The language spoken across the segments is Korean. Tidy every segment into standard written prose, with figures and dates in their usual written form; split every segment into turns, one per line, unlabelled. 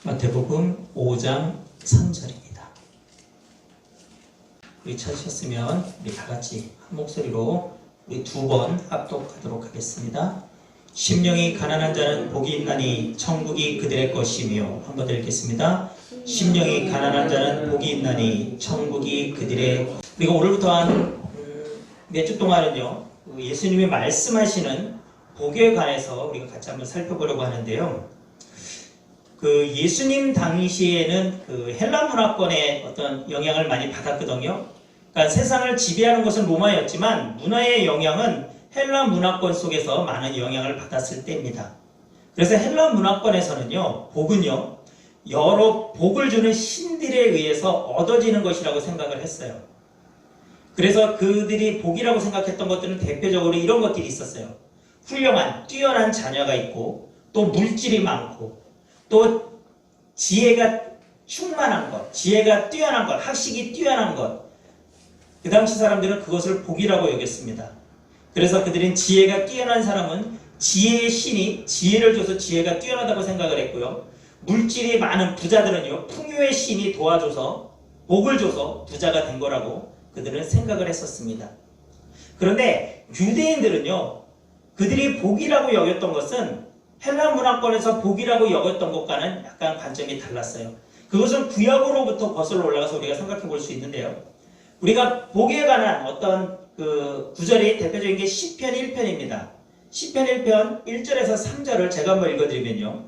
마태복음 5장 3절입니다. 우리 찾으셨으면 우리 다 같이 한 목소리로 우리 두 번 합독하도록 하겠습니다. 심령이 가난한 자는 복이 있나니 천국이 그들의 것이며. 한 번 더 읽겠습니다. 심령이 가난한 자는 복이 있나니 천국이 그들의. 우리가 오늘부터 한 몇 주 동안은요, 예수님이 말씀하시는 복에 관해서 우리가 같이 한번 살펴보려고 하는데요. 예수님 당시에는 헬라 문화권의 어떤 영향을 많이 받았거든요. 그러니까 세상을 지배하는 것은 로마였지만 문화의 영향은 헬라 문화권 속에서 많은 영향을 받았을 때입니다. 그래서 헬라 문화권에서는요, 복은요, 여러 복을 주는 신들에 의해서 얻어지는 것이라고 생각을 했어요. 그래서 그들이 복이라고 생각했던 것들은 대표적으로 이런 것들이 있었어요. 훌륭한, 뛰어난 자녀가 있고, 또 물질이 많고, 또 지혜가 충만한 것, 지혜가 뛰어난 것, 학식이 뛰어난 것. 그 당시 사람들은 그것을 복이라고 여겼습니다. 그래서 그들은 지혜가 뛰어난 사람은 지혜의 신이 지혜를 줘서 지혜가 뛰어나다고 생각을 했고요. 물질이 많은 부자들은요, 풍요의 신이 도와줘서 복을 줘서 부자가 된 거라고 그들은 생각을 했었습니다. 그런데 유대인들은요, 그들이 복이라고 여겼던 것은 헬라 문화권에서 복이라고 여겼던 것과는 약간 관점이 달랐어요. 그것은 구약으로부터 거슬러 올라가서 우리가 생각해 볼 수 있는데요. 우리가 복에 관한 어떤 구절이 대표적인 게 시편 1편입니다. 시편 1편 1절에서 3절을 제가 한번 읽어드리면요.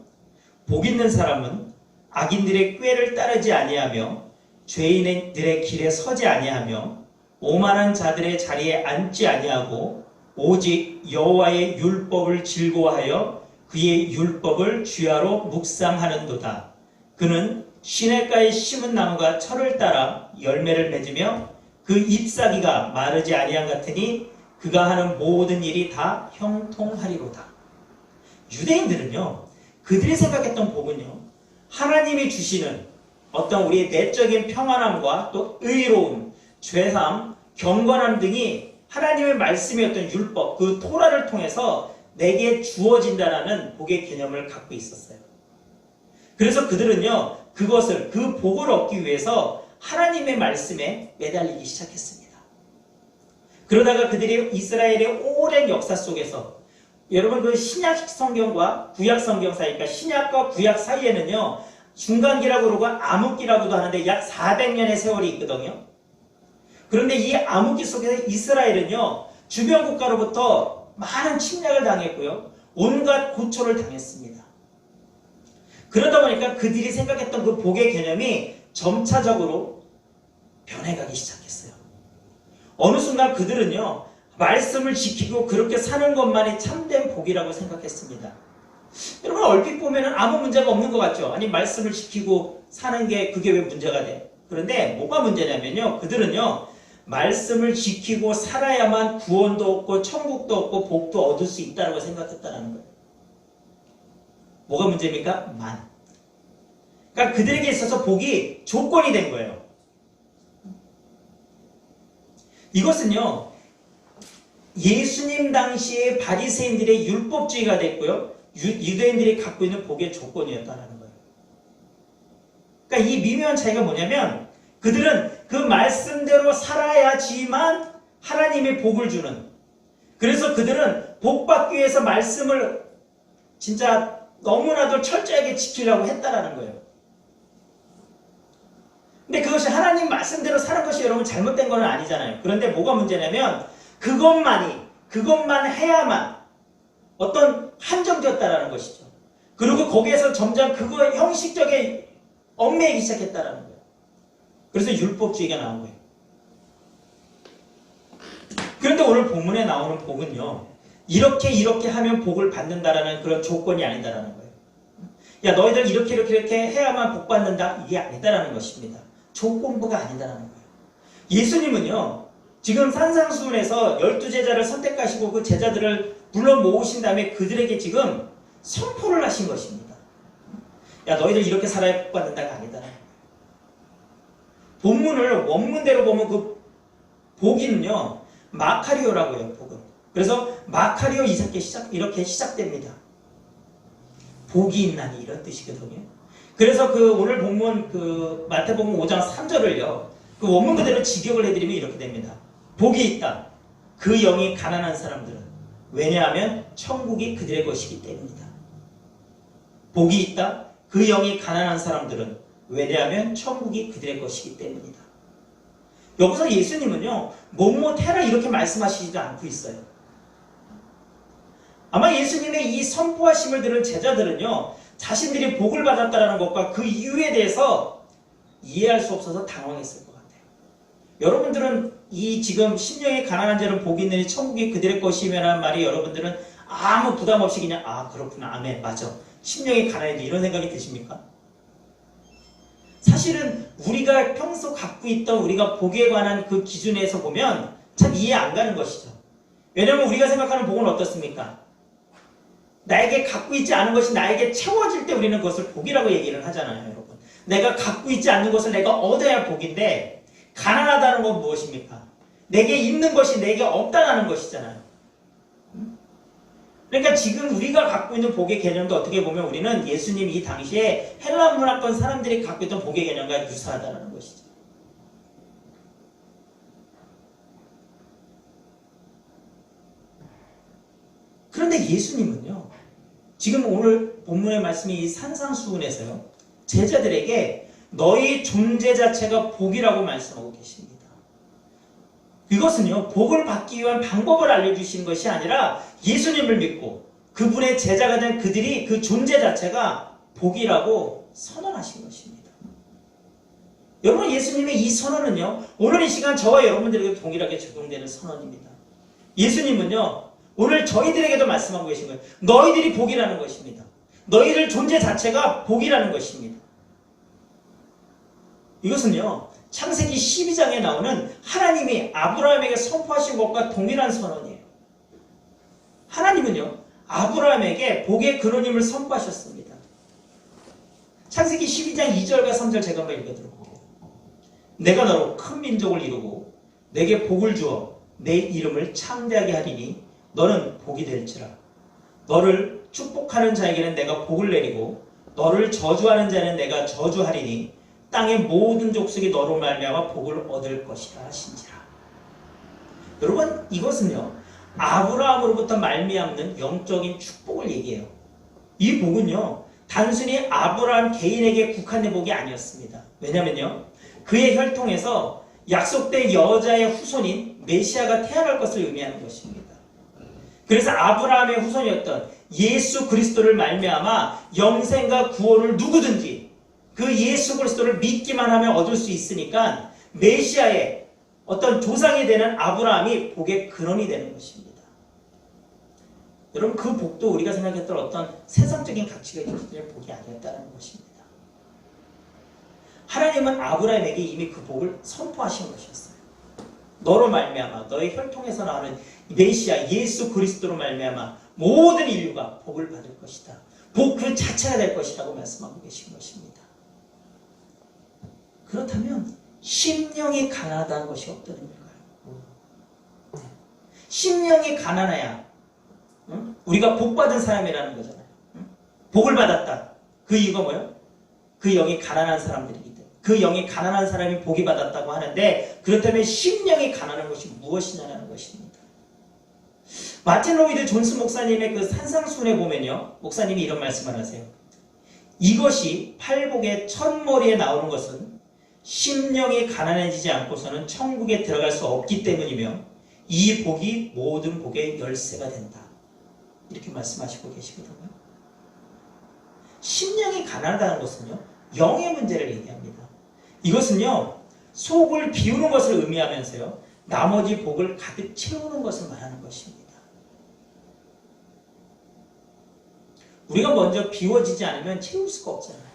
복 있는 사람은 악인들의 꾀를 따르지 아니하며 죄인들의 길에 서지 아니하며 오만한 자들의 자리에 앉지 아니하고 오직 여호와의 율법을 즐거워하여 그의 율법을 주야로 묵상하는도다. 그는 시냇가에 심은 나무가 철을 따라 열매를 맺으며 그 잎사귀가 마르지 아니한 같으니 그가 하는 모든 일이 다 형통하리로다. 유대인들은요, 그들이 생각했던 복은요, 하나님이 주시는 어떤 우리의 내적인 평안함과 또 의로움, 죄사함, 경건함 등이 하나님의 말씀이었던 율법, 그 토라를 통해서 내게 주어진다라는 복의 개념을 갖고 있었어요. 그래서 그들은요, 그 복을 얻기 위해서 하나님의 말씀에 매달리기 시작했습니다. 그러다가 그들이 이스라엘의 오랜 역사 속에서, 여러분 그 신약 성경과 구약 성경 사이, 그러니까 신약과 구약 사이에는요, 중간기라고 그러고 암흑기라고도 하는데 약 400년의 세월이 있거든요. 그런데 이 암흑기 속에서 이스라엘은요, 주변 국가로부터 많은 침략을 당했고요. 온갖 고초를 당했습니다. 그러다 보니까 그들이 생각했던 그 복의 개념이 점차적으로 변해가기 시작했어요. 어느 순간 그들은요, 말씀을 지키고 그렇게 사는 것만이 참된 복이라고 생각했습니다. 여러분 얼핏 보면 아무 문제가 없는 것 같죠? 아니 말씀을 지키고 사는 게 그게 왜 문제가 돼? 그런데 뭐가 문제냐면요, 그들은요, 말씀을 지키고 살아야만 구원도 얻고 천국도 얻고 복도 얻을 수 있다고 생각했다는 거예요. 뭐가 문제입니까? 그러니까 그들에게 있어서 복이 조건이 된 거예요. 이것은요, 예수님 당시에 바리새인들의 율법주의가 됐고요, 유대인들이 갖고 있는 복의 조건이었다는 거예요. 그러니까 이 미묘한 차이가 뭐냐면, 그들은 그 말씀대로 살아야지만 하나님의 복을 주는, 그래서 그들은 복 받기 위해서 말씀을 진짜 너무나도 철저하게 지키려고 했다라는 거예요. 근데 그것이 하나님 말씀대로 사는 것이 여러분 잘못된 건 아니잖아요. 그런데 뭐가 문제냐면 그것만 해야만 어떤 한정되었다라는 것이죠. 그리고 거기에서 점점 그거 형식적인 얽매이기 시작했다라는 거예요. 그래서 율법주의가 나온 거예요. 그런데 오늘 본문에 나오는 복은요, 이렇게 하면 복을 받는다라는 그런 조건이 아니다라는 거예요. 야, 너희들 이렇게 해야만 복 받는다, 이게 아니다라는 것입니다. 조건부가 아니다라는 거예요. 예수님은요, 지금 산상수훈에서 12제자를 선택하시고 그 제자들을 불러 모으신 다음에 그들에게 지금 선포를 하신 것입니다. 야, 너희들 이렇게 살아야 복 받는다가 아니다라는 거예요. 본문을 원문대로 보면 그 복이는요, 마카리오라고 해요, 복은. 그래서 마카리오 이렇게 시작됩니다. 복이 있나니 이런 뜻이거든요. 그래서 그 오늘 본문 그 마태복음 5장 3절을요. 그 원문 그대로 직역을 해드리면 이렇게 됩니다. 복이 있다. 그 영이 가난한 사람들은. 왜냐하면 천국이 그들의 것이기 때문이다. 복이 있다. 그 영이 가난한 사람들은. 왜냐하면 천국이 그들의 것이기 때문이다. 여기서 예수님은요. 뭐뭐 해라 이렇게 말씀하시지도 않고 있어요. 아마 예수님의 이 선포하심을 들은 제자들은요. 자신들이 복을 받았다는 것과 그 이유에 대해서 이해할 수 없어서 당황했을 것 같아요. 여러분들은 이 지금 심령이 가난한 자는 복이 있느니 천국이 그들의 것이며라는 말이 여러분들은 아무 부담 없이 그냥 그렇구나 아멘 맞아 심령이 가난해도 이런 생각이 드십니까? 사실은 우리가 평소 갖고 있던 우리가 복에 관한 그 기준에서 보면 참 이해 안 가는 것이죠. 왜냐하면 우리가 생각하는 복은 어떻습니까? 나에게 갖고 있지 않은 것이 나에게 채워질 때 우리는 그것을 복이라고 얘기를 하잖아요, 여러분. 내가 갖고 있지 않는 것을 내가 얻어야 복인데 가난하다는 건 무엇입니까? 내게 있는 것이 내게 없다는 것이잖아요. 그러니까 지금 우리가 갖고 있는 복의 개념도 어떻게 보면 우리는 예수님 이 당시에 헬라 문화권 사람들이 갖고 있던 복의 개념과 유사하다는 것이죠. 그런데 예수님은요. 지금 오늘 본문의 말씀이 이 산상수훈에서요. 제자들에게 너희 존재 자체가 복이라고 말씀하고 계십니다. 이것은요. 복을 받기 위한 방법을 알려주시는 것이 아니라 예수님을 믿고 그분의 제자가 된 그들이 그 존재 자체가 복이라고 선언하신 것입니다. 여러분 예수님의 이 선언은요. 오늘 이 시간 저와 여러분들에게 동일하게 적용되는 선언입니다. 예수님은요. 오늘 저희들에게도 말씀하고 계신 거예요. 너희들이 복이라는 것입니다. 너희들 존재 자체가 복이라는 것입니다. 이것은요. 창세기 12장에 나오는 하나님이 아브라함에게 선포하신 것과 동일한 선언이에요. 하나님은요. 아브라함에게 복의 근원임을 선포하셨습니다. 창세기 12장 2절과 3절 제가 한번 읽어드릴게요. 내가 너로 큰 민족을 이루고 내게 복을 주어 내 이름을 창대하게 하리니 너는 복이 될지라. 너를 축복하는 자에게는 내가 복을 내리고 너를 저주하는 자는 내가 저주하리니 땅의 모든 족속이 너로 말미암아 복을 얻을 것이라 하신지라. 여러분 이것은요. 아브라함으로부터 말미암는 영적인 축복을 얘기해요. 이 복은요. 단순히 아브라함 개인에게 국한된 복이 아니었습니다. 왜냐면요. 그의 혈통에서 약속된 여자의 후손인 메시아가 태어날 것을 의미하는 것입니다. 그래서 아브라함의 후손이었던 예수 그리스도를 말미암아 영생과 구원을 누구든지 그 예수 그리스도를 믿기만 하면 얻을 수 있으니까 메시아의 어떤 조상이 되는 아브라함이 복의 근원이 되는 것입니다. 여러분 그 복도 우리가 생각했던 어떤 세상적인 가치가 있는 복이 아니었다는 것입니다. 하나님은 아브라함에게 이미 그 복을 선포하신 것이었어요. 너로 말미암아 너의 혈통에서 나오는 메시아 예수 그리스도로 말미암아 모든 인류가 복을 받을 것이다. 복 그 자체가 될 것이라고 말씀하고 계신 것입니다. 그렇다면 심령이 가난하다는 것이 어떤 의미일까요? 심령이 가난해야 우리가 복 받은 사람이라는 거잖아요. 복을 받았다. 그 이유가 뭐예요? 그 영이 가난한 사람들이기 때문에. 그 영이 가난한 사람이 복이 받았다고 하는데 그렇다면 심령이 가난한 것이 무엇이냐는 것입니다. 마틴 로이드 존스 목사님의 그 산상순에 보면요. 목사님이 이런 말씀을 하세요. 이것이 팔복의 첫머리에 나오는 것은 심령이 가난해지지 않고서는 천국에 들어갈 수 없기 때문이며 이 복이 모든 복의 열쇠가 된다. 이렇게 말씀하시고 계시거든요. 심령이 가난하다는 것은요. 영의 문제를 얘기합니다. 이것은요. 속을 비우는 것을 의미하면서요. 나머지 복을 가득 채우는 것을 말하는 것입니다. 우리가 먼저 비워지지 않으면 채울 수가 없잖아요.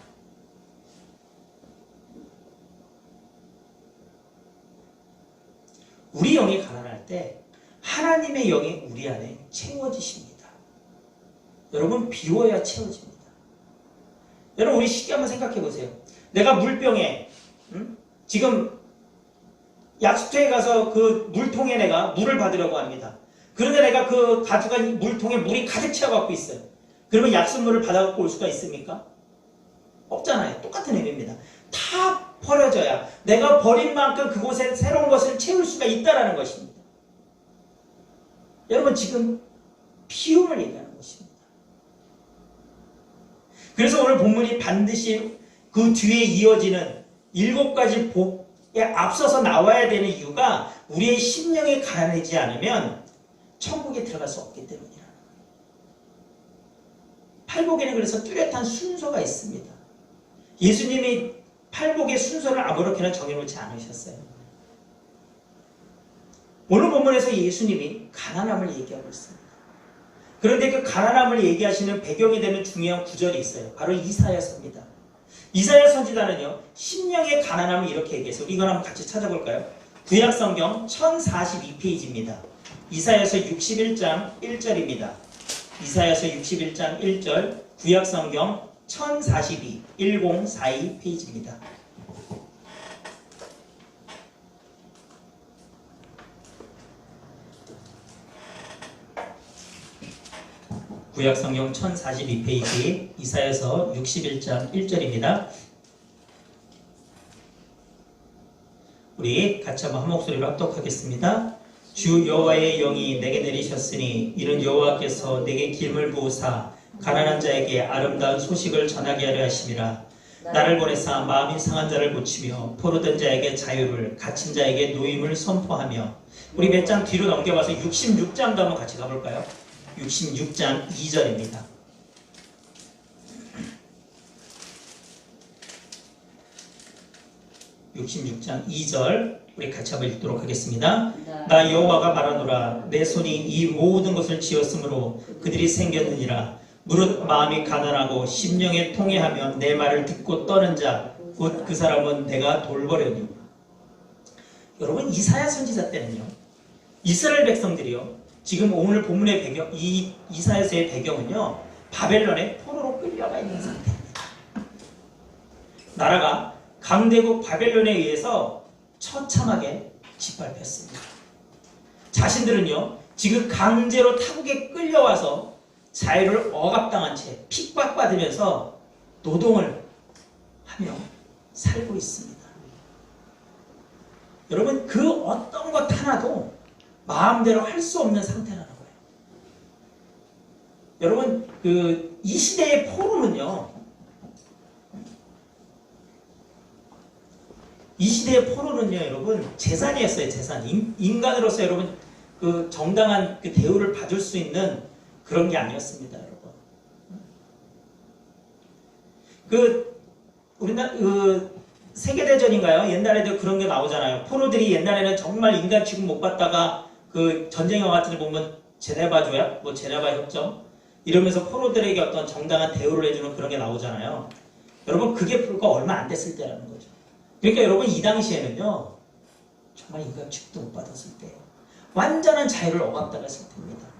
우리 영이 가난할 때 하나님의 영이 우리 안에 채워지십니다. 여러분 비워야 채워집니다. 여러분 우리 쉽게 한번 생각해 보세요. 내가 물병에 지금 약수터에 가서 그 물통에 내가 물을 받으려고 합니다. 그런데 내가 그 가져간 물통에 물이 가득 채워갖고 있어요. 그러면 약수물을 받아갖고 올 수가 있습니까? 없잖아요. 똑같은 의미입니다. 다 버려져야 내가 버린 만큼 그곳에 새로운 것을 채울 수가 있다는 것입니다. 여러분 지금 피움을 얘기하는 것입니다. 그래서 오늘 본문이 반드시 그 뒤에 이어지는 7가지 복에 앞서서 나와야 되는 이유가 우리의 심령이 가난해지지 않으면 천국에 들어갈 수 없기 때문이라는 거예요. 팔복에는 그래서 뚜렷한 순서가 있습니다. 예수님이 팔복의 순서를 아무렇게나 정해놓지 않으셨어요. 오늘 본문에서 예수님이 가난함을 얘기하고 있습니다. 그런데 그 가난함을 얘기하시는 배경이 되는 중요한 구절이 있어요. 바로 이사야서입니다. 이사야 선지자는요, 심령의 가난함을 이렇게 얘기해서 이걸 한번 같이 찾아볼까요? 구약성경 1042페이지입니다. 이사야서 61장 1절입니다. 이사야서 61장 1절 구약성경 1042 1042페이지입니다. 구약성경 1042페이지 이사야서 61장 1절입니다. 우리 같이 한번 한 목소리로 합독하겠습니다. 주 여호와의 영이 내게 내리셨으니 이는 여호와께서 내게 기름을 부으사 가난한 자에게 아름다운 소식을 전하게 하려 하심이라. 나를 보내사 마음이 상한 자를 고치며 포로된 자에게 자유를, 갇힌 자에게 노임을 선포하며. 우리 몇 장 뒤로 넘겨봐서 66장도 한번 같이 가볼까요? 66장 2절입니다. 66장 2절 우리 같이 한번 읽도록 하겠습니다. 나 여호와가 말하노라. 내 손이 이 모든 것을 지었으므로 그들이 생겼느니라. 무릇 마음이 가난하고 심령에 통회하며 내 말을 듣고 떠는 자 곧 그 사람은 내가 돌보려니. 여러분 이사야 선지자 때는요, 이스라엘 백성들이요, 지금 오늘 본문의 배경, 이 이사야서의 배경은요, 바벨론의 포로로 끌려가 있는 상태입니다. 나라가 강대국 바벨론에 의해서 처참하게 짓밟혔습니다. 자신들은요, 지금 강제로 타국에 끌려와서 자유를 억압당한 채 핍박받으면서 노동을 하며 살고 있습니다. 여러분, 그 어떤 것 하나도 마음대로 할 수 없는 상태라는 거예요. 여러분, 이 시대의 포로는요, 여러분, 재산이었어요, 재산. 인간으로서 여러분, 그 정당한 그 대우를 받을 수 있는 그런 게 아니었습니다, 여러분. 우리나라, 세계대전인가요? 옛날에도 그런 게 나오잖아요. 포로들이 옛날에는 정말 인간 취급 못 받다가 그 전쟁 영화 같은 데 보면 제네바 조약, 제네바 협정 이러면서 포로들에게 어떤 정당한 대우를 해주는 그런 게 나오잖아요. 여러분, 그게 불과 얼마 안 됐을 때라는 거죠. 그러니까 여러분, 이 당시에는요, 정말 인간 취급도 못 받았을 때예요. 완전한 자유를 억압당했을 때입니다.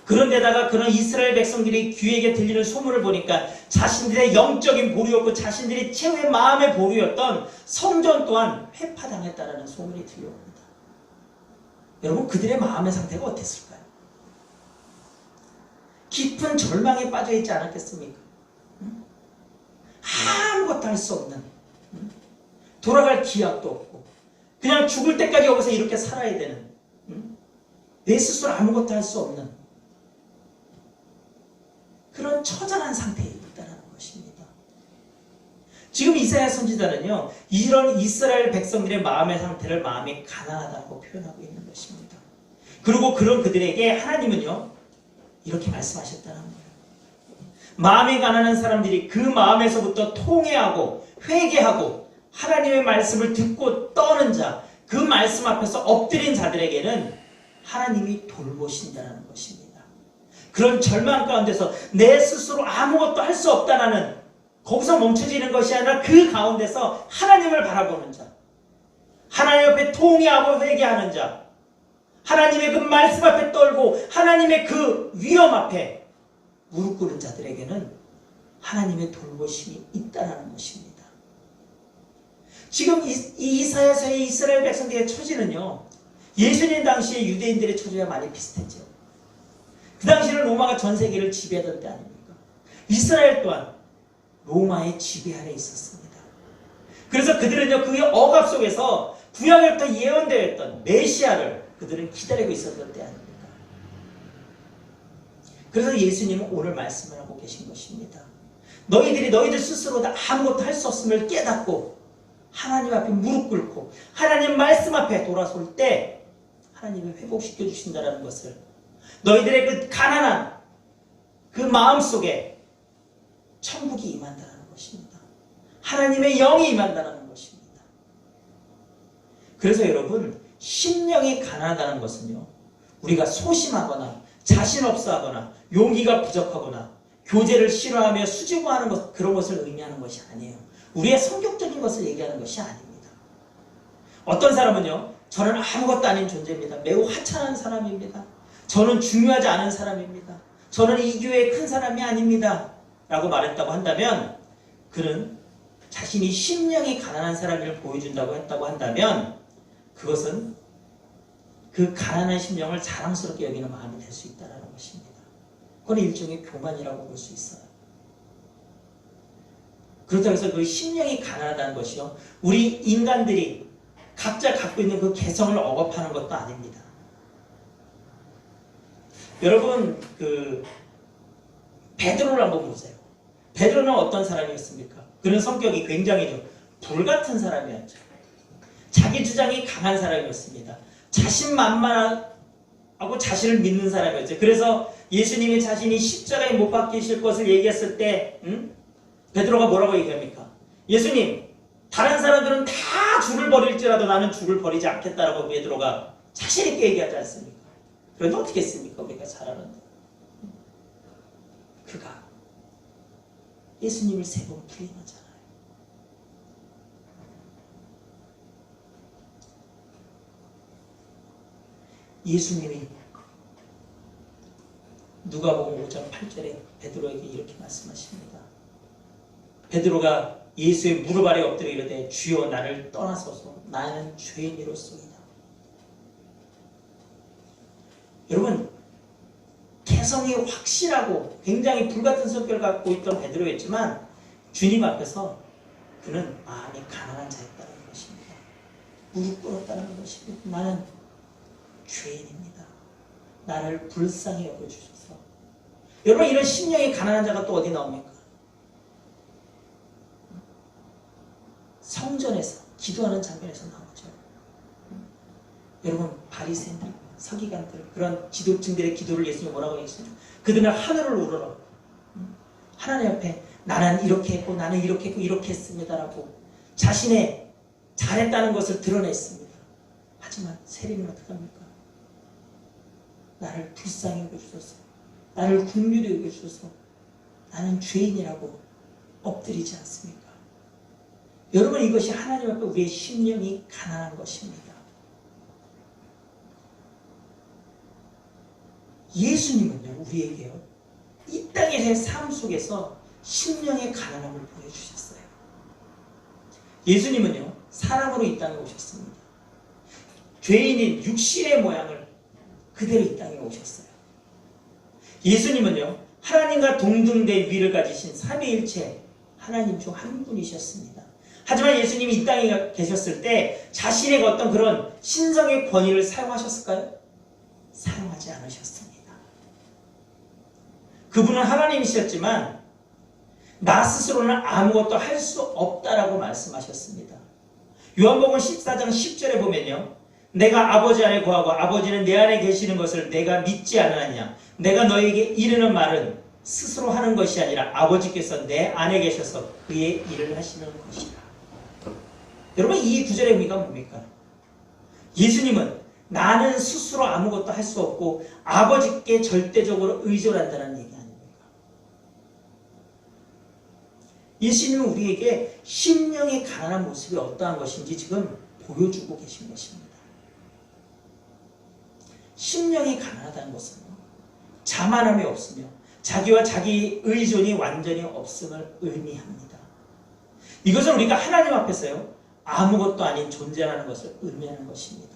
그런데다가 그런 이스라엘 백성들이 귀에게 들리는 소문을 보니까 자신들의 영적인 보루였고 자신들이 최후의 마음의 보루였던 성전 또한 회파당했다는 소문이 들려옵니다. 여러분, 그들의 마음의 상태가 어땠을까요? 깊은 절망에 빠져있지 않았겠습니까? 아무것도 할 수 없는, 돌아갈 기약도 없고 그냥 죽을 때까지 여기서 이렇게 살아야 되는, 내 스스로 아무것도 할 수 없는 그런 처절한 상태에 있다는 것입니다. 지금 이사야 선지자는요, 이런 이스라엘 백성들의 마음의 상태를 마음이 가난하다고 표현하고 있는 것입니다. 그리고 그런 그들에게 하나님은요, 이렇게 말씀하셨다는 거예요. 마음이 가난한 사람들이 그 마음에서부터 통회하고 회개하고 하나님의 말씀을 듣고 떠는 자, 그 말씀 앞에서 엎드린 자들에게는 하나님이 돌보신다는 것입니다. 그런 절망 가운데서 내 스스로 아무것도 할 수 없다는, 거기서 멈춰지는 것이 아니라 그 가운데서 하나님을 바라보는 자, 하나님 앞에 통회하고 회개하는 자, 하나님의 그 말씀 앞에 떨고 하나님의 그 위엄 앞에 무릎 꿇은 자들에게는 하나님의 돌보심이 있다는 것입니다. 지금 이 이사야서의 이스라엘 백성들의 처지는요, 예수님 당시의 유대인들의 처지와 많이 비슷했죠. 그 당시에는 로마가 전 세계를 지배하던 때 아닙니까? 이스라엘 또한 로마의 지배 아래 있었습니다. 그래서 그들은요, 그 억압 속에서 구약에부터 예언되어 있던 메시아를 그들은 기다리고 있었던 때 아닙니까? 그래서 예수님은 오늘 말씀을 하고 계신 것입니다. 너희들이 너희들 스스로 다 아무것도 할 수 없음을 깨닫고 하나님 앞에 무릎 꿇고 하나님 말씀 앞에 돌아설 때 하나님이 회복시켜 주신다는 것을, 너희들의 그 가난한 그 마음 속에 천국이 임한다는 것입니다. 하나님의 영이 임한다는 것입니다. 그래서 여러분, 심령이 가난하다는 것은요, 우리가 소심하거나 자신 없어 하거나 용기가 부족하거나 교제를 싫어하며 수줍어하는 것, 그런 것을 의미하는 것이 아니에요. 우리의 성격적인 것을 얘기하는 것이 아닙니다. 어떤 사람은요, 저는 아무것도 아닌 존재입니다. 매우 하찮은 사람입니다. 저는 중요하지 않은 사람입니다. 저는 이 교회의 큰 사람이 아닙니다. 라고 말했다고 한다면, 그는 자신이 심령이 가난한 사람을 보여준다고 했다고 한다면, 그것은 그 가난한 심령을 자랑스럽게 여기는 마음이 될 수 있다는 것입니다. 그건 일종의 교만이라고 볼 수 있어요. 그렇다고 해서 그 심령이 가난하다는 것이요, 우리 인간들이 각자 갖고 있는 그 개성을 억압하는 것도 아닙니다. 여러분, 베드로를 한번 보세요. 베드로는 어떤 사람이었습니까? 그런 성격이 굉장히 불같은 사람이었죠. 자기 주장이 강한 사람이었습니다. 자신만만하고 자신을 믿는 사람이었죠. 그래서 예수님이 자신이 십자가에 못 박히실 것을 얘기했을 때 베드로가 뭐라고 얘기합니까? 예수님, 다른 사람들은 다 주를 버릴지라도 나는 주를 버리지 않겠다라고 베드로가 자신 있게 얘기하지 않습니까? 그런데 어떻게 했습니까? 우리가 잘 아는데. 그가 예수님을 3번 부인하잖아요. 예수님이 누가복음 5장 8절에 베드로에게 이렇게 말씀하십니다. 베드로가 예수의 무릎 아래 엎드려 이르되 주여 나를 떠나소서 나는 죄인이로소이다. 여러분, 개성이 확실하고 굉장히 불같은 성격을 갖고 있던 베드로였지만 주님 앞에서 그는 마음이 가난한 자였다는 것입니다. 무릎 꿇었다는 것입니다. 나는 죄인입니다. 나를 불쌍히 여겨주셔서. 여러분, 이런 심령이 가난한 자가 또 어디 나옵니까? 성전에서 기도하는 장면에서 나오죠. 여러분, 바리새인들, 서기관들, 그런 지도층들의 기도를 예수님이 뭐라고 했어요? 그들은 하늘을 우러러 하나님 앞에 나는 이렇게 했고 나는 이렇게 했고 이렇게 했습니다라고 자신의 잘했다는 것을 드러냈습니다. 하지만 세리는 어떻게 합니까? 나를 불쌍히 여겨주소서, 나를 긍휼히 여겨주소서, 나는 죄인이라고 엎드리지 않습니까? 여러분, 이것이 하나님 앞에 우리의 심령이 가난한 것입니다. 예수님은요, 우리에게요, 이 땅의 삶 속에서 심령의 가난함을 보여주셨어요. 예수님은요, 사람으로 이 땅에 오셨습니다. 죄인인 육신의 모양을 그대로 이 땅에 오셨어요. 예수님은요, 하나님과 동등된 위를 가지신 삼위일체 하나님 중 한 분이셨습니다. 하지만 예수님이 이 땅에 계셨을 때 자신의 어떤 그런 신성의 권위를 사용하셨을까요? 사용하지 않으셨습니다. 그분은 하나님이셨지만 나 스스로는 아무것도 할 수 없다라고 말씀하셨습니다. 요한복음 14장 10절에 보면요, 내가 아버지 안에 거하고 아버지는 내 안에 계시는 것을 내가 믿지 않느냐. 내가 너에게 이르는 말은 스스로 하는 것이 아니라 아버지께서 내 안에 계셔서 그의 일을 하시는 것이다. 여러분, 이 구절의 의미가 뭡니까? 예수님은 나는 스스로 아무것도 할 수 없고 아버지께 절대적으로 의존한다는 얘기 아닙니까? 예수님은 우리에게 심령의 가난한 모습이 어떠한 것인지 지금 보여주고 계신 것입니다. 심령이 가난하다는 것은 자만함이 없으며 자기와 자기 의존이 완전히 없음을 의미합니다. 이것은 우리가 하나님 앞에서요, 아무것도 아닌 존재라는 것을 의미하는 것입니다.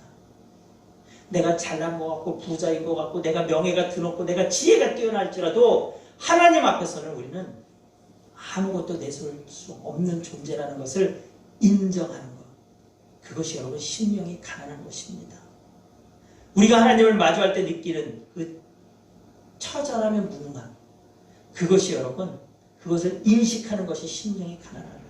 내가 잘난 것 같고 부자인 것 같고 내가 명예가 드높고 내가 지혜가 뛰어날지라도 하나님 앞에서는 우리는 아무것도 내세울 수 없는 존재라는 것을 인정하는 것. 그것이 여러분 심령이 가난한 것입니다. 우리가 하나님을 마주할 때 느끼는 그 처절하면 무능함. 그것이 여러분 그것을 인식하는 것이 심령이 가난한 겁니다.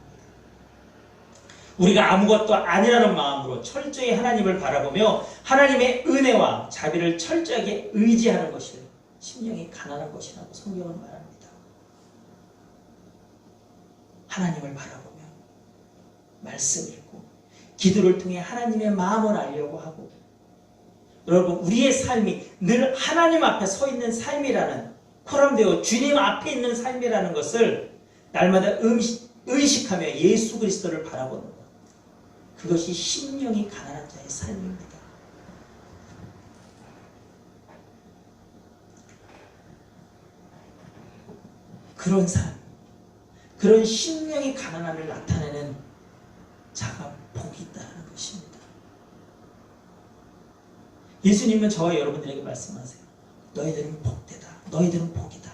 우리가 아무것도 아니라는 마음으로 철저히 하나님을 바라보며 하나님의 은혜와 자비를 철저하게 의지하는 것이 심령이 가난한 것이라고 성경은 말합니다. 하나님을 바라보며 말씀 읽고 기도를 통해 하나님의 마음을 알려고 하고 여러분 우리의 삶이 늘 하나님 앞에 서 있는 삶이라는 코람되어 주님 앞에 있는 삶이라는 것을 날마다 의식하며 예수 그리스도를 바라보는 것. 그것이 심령이 가난한 자의 삶입니다. 그런 삶, 그런 심령이 가난함을 나타내는 자가 복이 있다는 것입니다. 예수님은 저와 여러분들에게 말씀하세요. 너희들은 복되다. 너희들은 복이다.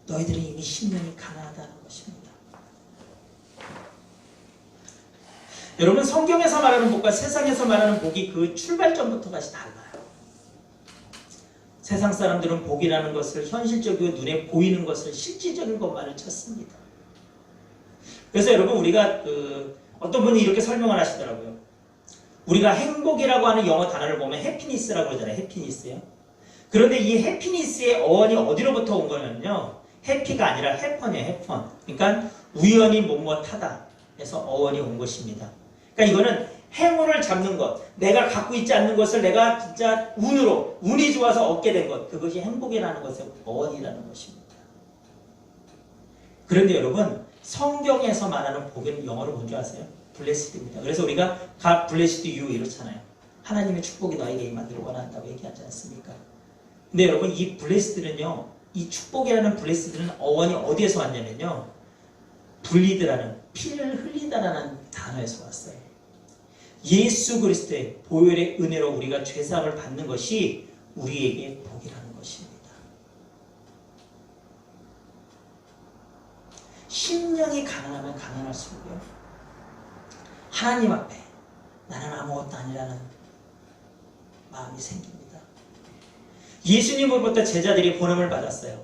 너희들은 이미 심령이 가난하다는 것입니다. 여러분 성경에서 말하는 복과 세상에서 말하는 복이 그 출발점부터가 달라요. 세상 사람들은 복이라는 것을 현실적이고 눈에 보이는 것을 실질적인 것만을 찾습니다. 그래서 여러분 우리가 어떤 분이 이렇게 설명을 하시더라고요. 우리가 행복이라고 하는 영어 단어를 보면 해피니스라고 그러잖아요. 해피니스요. 그런데 이 해피니스의 어원이 어디로부터 온 거냐면요. 해피가 아니라 해펀이에요. 해펀. 그러니까 우연히 뭐뭐하다 해서 어원이 온 것입니다. 그러니까 이거는 행운을 잡는 것, 내가 갖고 있지 않는 것을 내가 진짜 운이 좋아서 얻게 된 것, 그것이 행복이라는 것의 어원이라는 것입니다. 그런데 여러분 성경에서 말하는 복은 영어로 뭔지 아세요? 블레시드입니다. 그래서 우리가 God blessed you 이렇잖아요. 하나님의 축복이 너에게 임하기를 원한다고 얘기하지 않습니까? 근데 여러분 이 블레시드는요, 이 축복이라는 블레시드는 어원이 어디에서 왔냐면요, 블리드라는 피를 흘리다라는 단어에서 왔어요. 예수 그리스도의 보혈의 은혜로 우리가 죄사함을 받는 것이 우리에게 복이라는 것입니다. 심령이 가난하면 가난할수록요, 하나님 앞에 나는 아무것도 아니라는 마음이 생깁니다. 예수님으로부터 제자들이 보냄을 받았어요.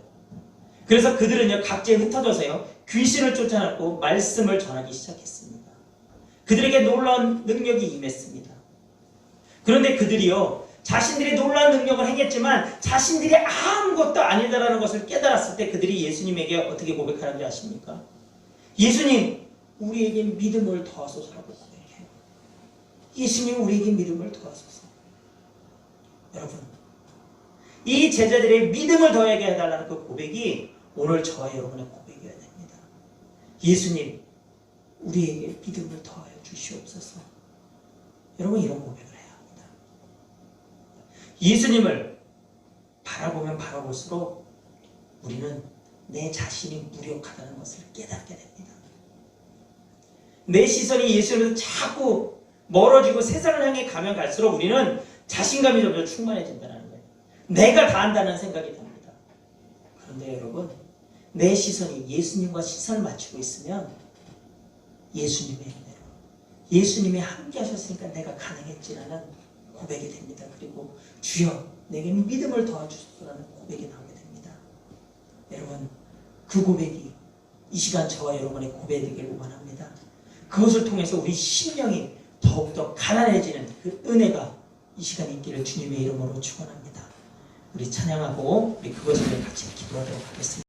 그래서 그들은요 각지에 흩어져서요 귀신을 쫓아내고 말씀을 전하기 시작했습니다. 그들에게 놀라운 능력이 임했습니다. 그런데 그들이요 자신들이 놀라운 능력을 행했지만 자신들이 아무것도 아니다라는 것을 깨달았을 때 그들이 예수님에게 어떻게 고백하는지 아십니까? 예수님, 우리에게 믿음을 더하소서라고 고백해요. 예수님, 우리에게 믿음을 더하소서. 여러분, 이 제자들의 믿음을 더하게 해달라는 그 고백이 오늘 저와 여러분의 고백이어야 됩니다. 예수님, 우리에게 믿음을 더하여 주시옵소서. 여러분, 이런 고백을 해야 합니다. 예수님을 바라보면 바라볼수록 우리는 내 자신이 무력하다는 것을 깨닫게 됩니다. 내 시선이 예수님에서 자꾸 멀어지고 세상을 향해 가면 갈수록 우리는 자신감이 점점 충만해진다는 거예요. 내가 다 한다는 생각이 듭니다. 그런데 여러분, 내 시선이 예수님과 시선을 맞추고 있으면 예수님의 은혜로, 예수님이 함께 하셨으니까 내가 가능했지라는 고백이 됩니다. 그리고 주여 내게 믿음을 더하주소서라는 고백이 나오게 됩니다. 여러분, 그 고백이 이 시간 저와 여러분의 고백이 되길 원합니다. 그것을 통해서 우리 심령이 더욱더 가난해지는 그 은혜가 이 시간 있기를 주님의 이름으로 축원합니다. 우리 찬양하고 우리 그것을 같이 기도하도록 하겠습니다.